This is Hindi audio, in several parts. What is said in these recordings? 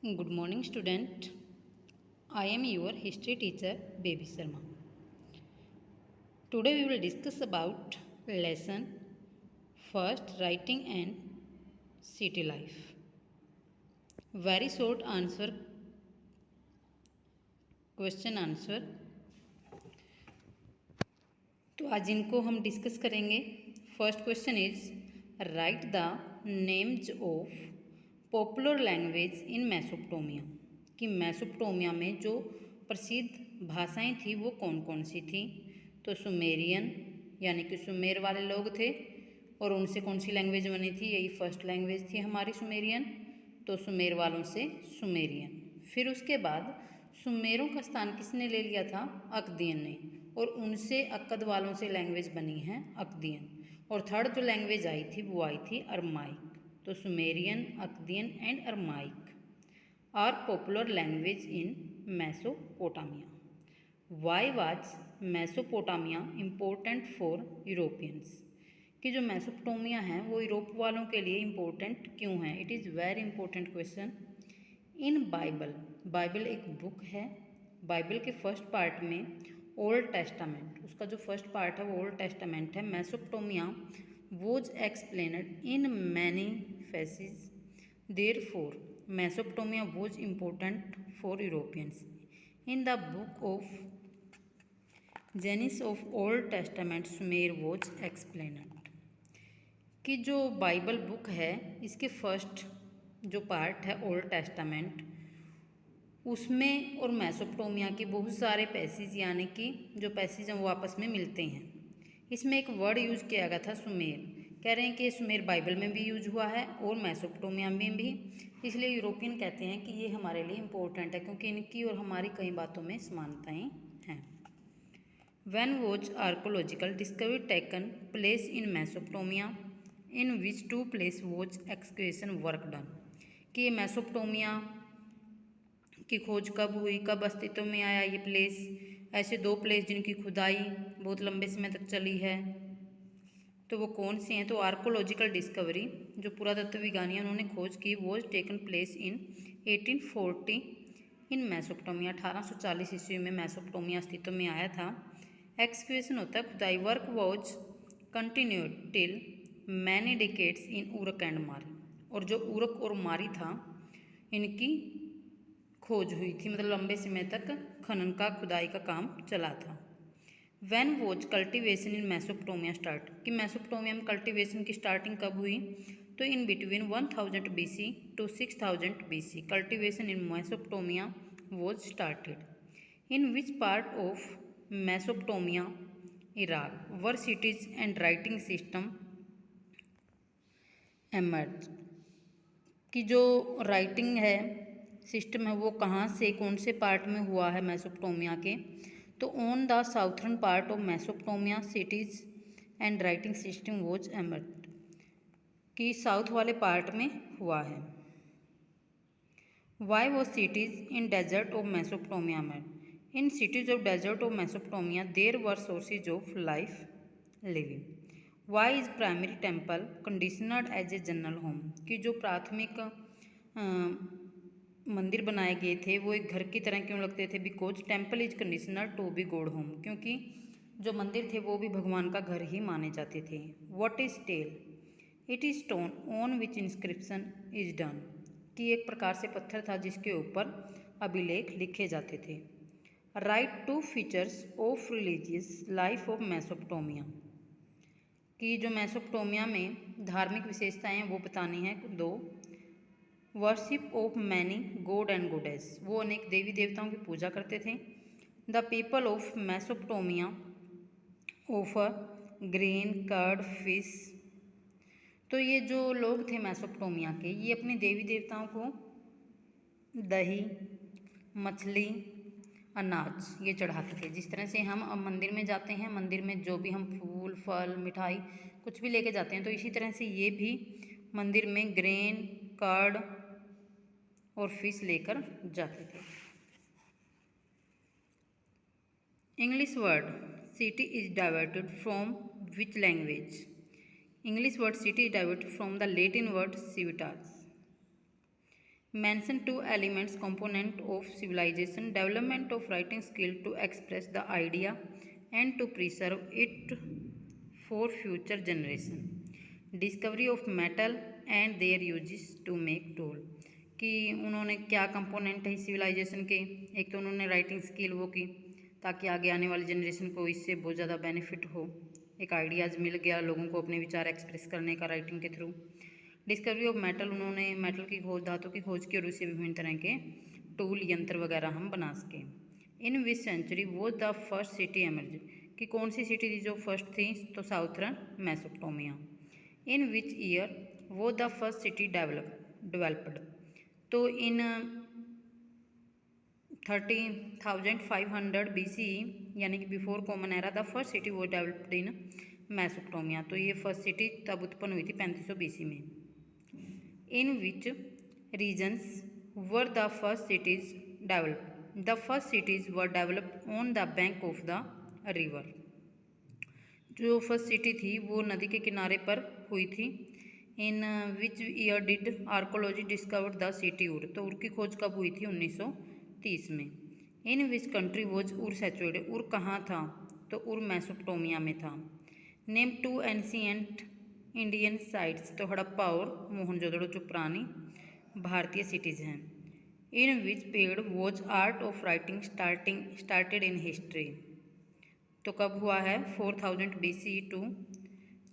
Good morning, student. I am your history teacher, Baby Sharma. Today we will discuss about lesson first writing and city life. Very short answer, question answer. तो आज इनको हम डिस्कस करेंगे. First question is right the names of popular language in Mesopotamia. कि मेसोपोटामिया में जो प्रसिद्ध भाषाएं थी वो कौन कौन सी थी. तो सुमेरियन यानी कि सुमेर वाले लोग थे और उनसे कौन सी लैंग्वेज बनी थी. यही फर्स्ट लैंग्वेज थी हमारी सुमेरियन. तो सुमेर वालों से सुमेरियन. फिर उसके बाद सुमेरों का स्थान किसने ले लिया था. अकदियन ने. और उनसे अक्कद वालों से लैंग्वेज बनी है अकदियन. और थर्ड जो लैंग्वेज आई थी वो आई थी अरमाइक. तो Sumerian, Akkadian and Aramaic are popular language in Mesopotamia. Why was Mesopotamia important for Europeans. कि जो मेसोपोटामिया है वो यूरोप वालों के लिए इम्पोर्टेंट क्यों है. It is very important question. In Bible एक बुक है. बाइबल के फर्स्ट पार्ट में ओल्ड टेस्टामेंट, उसका जो फर्स्ट पार्ट है वो ओल्ड टेस्टामेंट है. Mesopotamia was explained in many faces. Therefore Mesopotamia was important for Europeans. In the book of Genesis of Old Testament Sumer was explained. कि जो बाइबल बुक है इसके फर्स्ट जो पार्ट है ओल्ड टेस्टामेंट, उसमें और मेसोपोटामिया के बहुत सारे पैसेज यानी कि जो पैसेज हैं वो आपस में मिलते हैं. इसमें एक वर्ड यूज किया गया था सुमेर. कह रहे हैं कि सुमेर बाइबल में भी यूज हुआ है और मेसोपोटामिया में भी. इसलिए यूरोपियन कहते हैं कि ये हमारे लिए इम्पोर्टेंट है क्योंकि इनकी और हमारी कई बातों में समानताएं हैं. When was archaeological discovery taken place in Mesopotamia, in which two place was excavation work done. कि मेसोपोटामिया की खोज कब हुई, कब अस्तित्व में आया ये प्लेस. ऐसे दो प्लेस जिनकी खुदाई बहुत लंबे समय तक चली है तो वो कौन सी हैं. तो आर्कोलॉजिकल डिस्कवरी जो पुरातत्व विज्ञानी उन्होंने खोज की was taken place in 1840 in Mesopotamia. 1840 ईस्वी में मेसोपोटामिया अस्तित्व में आया था. एक्सक्वेशन होता है खुदाई. Work was continued till many decades in Uruk and Mari. और जो उरक और मारी था इनकी खोज हुई थी, मतलब लंबे समय तक खनन का खुदाई का काम चला था. When was cultivation in Mesopotamia start. कि मेसोपोटामिया में कल्टिवेशन की स्टार्टिंग कब हुई. तो in between 1000 BC to 6000 BC cultivation in Mesopotamia was started. In which part of Mesopotamia Iraq were cities and writing system emerge. कि जो राइटिंग है सिस्टम है वो कहाँ से कौन से पार्ट में हुआ है मेसोपोटामिया के. तो on the southern part of Mesopotamia cities and writing system was emerge. कि साउथ वाले पार्ट में हुआ है. Why was cities in desert of Mesopotamia में. In cities of desert of Mesopotamia there were sources of life living. Why is primary temple conditioned as a general home. कि जो प्राथमिक मंदिर बनाए गए थे वो एक घर की तरह क्यों लगते थे. Because temple is conditioned to be god home. क्योंकि जो मंदिर थे वो भी भगवान का घर ही माने जाते थे. What is tell. It is stone on which inscription is done. कि एक प्रकार से पत्थर था जिसके ऊपर अभिलेख लिखे जाते थे. Write two features of religious life of Mesopotamia. कि जो मेसोपोटामिया में धार्मिक विशेषताएं हैं वो बतानी है दो. Worship of many god and goddess. वो अनेक देवी देवताओं की पूजा करते थे. The people of Mesopotamia offer grain curd fish. तो ये जो लोग थे मेसोपोटामिया के ये अपने देवी देवताओं को दही, मछली, अनाज ये चढ़ाते थे. जिस तरह से हम अब मंदिर में जाते हैं, मंदिर में जो भी हम फूल फल मिठाई कुछ भी लेके जाते हैं तो इसी तरह से ये भी मंदिर में ग्रेन कर्ड और फिश लेकर जाते थे. English World City is diverted from which language. English World City is diverted from the Latin word civitas. Mention two elements component of civilization, development of writing skill to express the idea and to preserve it for future generation, discovery of metal and their uses to make tool। कि उन्होंने क्या कंपोनेंट है सिविलाइजेशन के, एक तो उन्होंने राइटिंग स्किल वो की ताकि आगे आने वाली जनरेशन को इससे बहुत ज़्यादा बेनिफिट हो, एक आइडियाज़ मिल गया लोगों को अपने विचार एक्सप्रेस करने का राइटिंग के थ्रू। डिस्कवरी ऑफ मेटल, उन्होंने मेटल की खोज, धातु की खोज की और उससे विभिन्न तरह के टूल यंत्र वगैरह हम बना सकें। इन विच सेंचुरी वो द फर्स्ट सिटी एमर्ज, कि कौन सी सिटी थी जो फर्स्ट थी, तो southern Mesopotamia. In which year वो द फर्स्ट सिटी डेवलप्ड, तो इन 30,500 BCE यानी कि before common era the first city वो डेवलप्ड इन मेसोपोटामिया, तो ये फर्स्ट सिटी तब उत्पन्न हुई थी 3500 BC में। In which regions were the first cities developed, the first cities were developed on the bank of the river, जो फर्स्ट सिटी थी वो नदी के किनारे पर हुई थी। In which year did archaeology discovered the city Ur, तो उर की खोज कब हुई थी, 1930 में। In which country was Ur saturated, Ur कहाँ था, तो उर मेसोपोटामिया में था। Name two ancient Indian sites, तो हड़प्पा और मोहनजोदड़ो जो पुरानी भारतीय सिटीज़ हैं। In which period was art of writing started in history, तो कब हुआ है, 4000 BCE to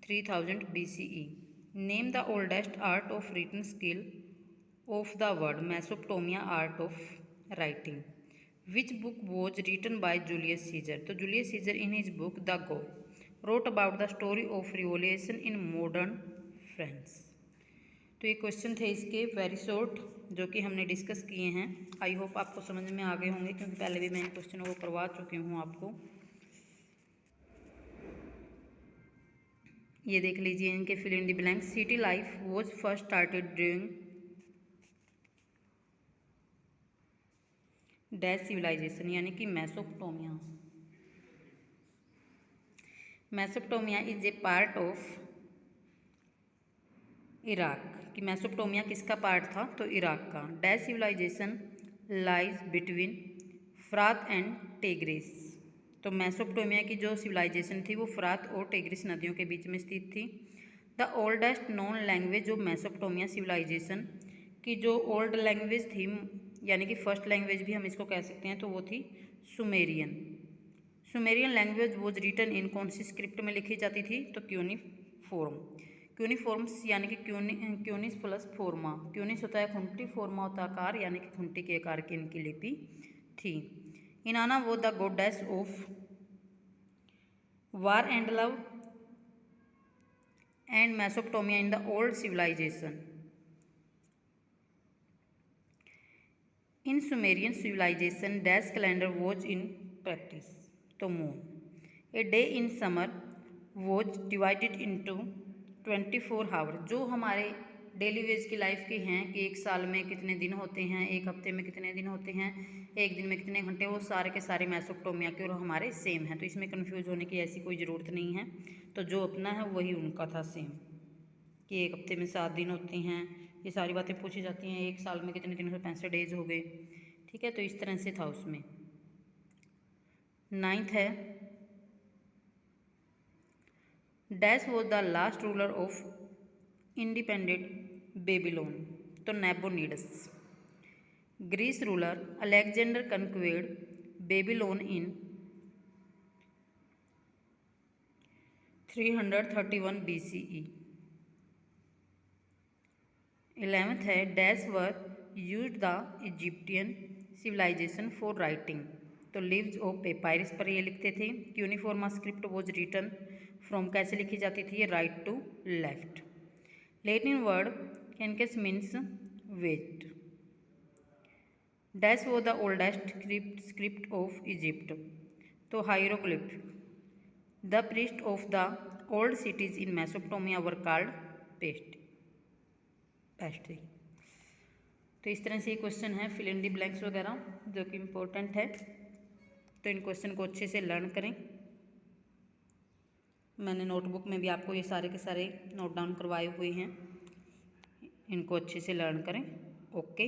3000 BCE। Name the oldest art of written skill of the world, Mesopotamia art of writing. Which book was written bye Julius Caesar, तो Julius Caesar in his book the go wrote about the story of revolution in modern France. तो ये क्वेश्चन थे इसके वेरी शॉर्ट, जो कि हमने डिस्कस किए हैं। आई होप आपको समझ में आ गए होंगे, क्योंकि पहले भी मैं इन क्वेश्चनों को करवा चुकी हूँ आपको। ये देख लीजिए इनके fill in the blank. City life was first started during dash civilization, यानी कि Mesopotamia. Mesopotamia is a part of Iraq, कि मेसोपोटामिया किसका पार्ट था, तो इराक का। डैश सिविलाइजेशन लाइज बिटवीन फ्रात एंड टिग्रिस, तो मेसोपोटामिया की जो सिविलाइजेशन थी वो फ्रात और टिग्रिस नदियों के बीच में स्थित थी। The oldest known language of Mesopotamia civilization, की जो ओल्ड लैंग्वेज थी, यानी कि फर्स्ट लैंग्वेज भी हम इसको कह सकते हैं, तो वो थी Sumerian. Sumerian language was written in कौन सी स्क्रिप्ट में लिखी जाती थी, तो क्यूनिफॉर्म। क्यूनिफॉर्म्स यानी कि क्यूनिस प्लस फोर्मा, क्यूनिस होता है खुंटी, फोर्मा होता है आकार, यानी कि खुंटी के आकार की इनकी लिपि थी। इनाना वो the goddess of war and love and Mesopotamia in the old civilization. In Sumerian civilization dash calendar was in practice, तो moon. A day in summer was divided into 24 hour, जो हमारे डेली वेज की लाइफ के हैं कि एक साल में कितने दिन होते हैं, एक हफ्ते में कितने दिन होते हैं, एक दिन में कितने घंटे, वो सारे के सारे मेसोपोटामिया के और हमारे सेम हैं, तो इसमें कन्फ्यूज होने की ऐसी कोई ज़रूरत नहीं है। तो जो अपना है वही उनका था सेम, कि एक हफ्ते में 7 दिन होते हैं, ये सारी बातें पूछी जाती हैं, एक साल में कितने 365 डेज हो गए, ठीक है, तो इस तरह से था उसमें। 9th है dash was the last ruler of independent Babylon, तो Nabonidus. Greece ruler Alexander conquered Babylon in 331 BCE। 11th है dash were used the Egyptian civilization for writing, तो लिव्स ऑफ पेपायरस पर ये लिखते थे। Cuneiform script was written from, कैसे लिखी जाती थी, right to left. Latin word cancus means weight. Dash was the oldest script of Egypt, तो hieroglyphic. The priest of the old cities in Mesopotamia were called pastry. तो इस तरह से ये क्वेश्चन है फिल इन दी ब्लैंक्स वगैरह, जो कि इम्पोर्टेंट है, तो इन क्वेश्चन को अच्छे से लर्न करें। मैंने नोटबुक में भी आपको ये सारे के सारे नोट डाउन करवाए हुए हैं, इनको अच्छे से लर्न करें। ओके।